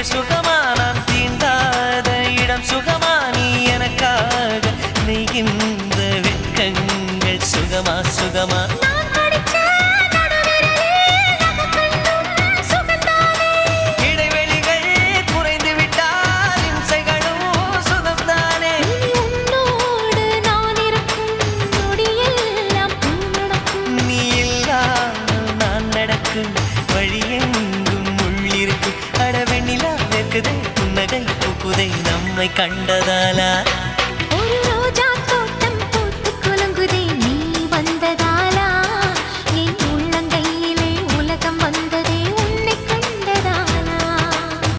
சுகமா நான் தீண்டாத இடம் சுகமா நீ எனக்காக நெய்கின்ற வெட்கங்கள் சுகமா சுகமா இடைவெளிகள் குறைந்து விட்டால் இம்சைகளும் சுகம்தானே நீ இல்லாமல் நான் நடக்கும் வழியெங்கும் உள்ளிருக்கு அடவெண்ணிலா வெக்குதே புன்னகை பூக்குதை நம்மை கண்டதாலா ஒரு ரோஜா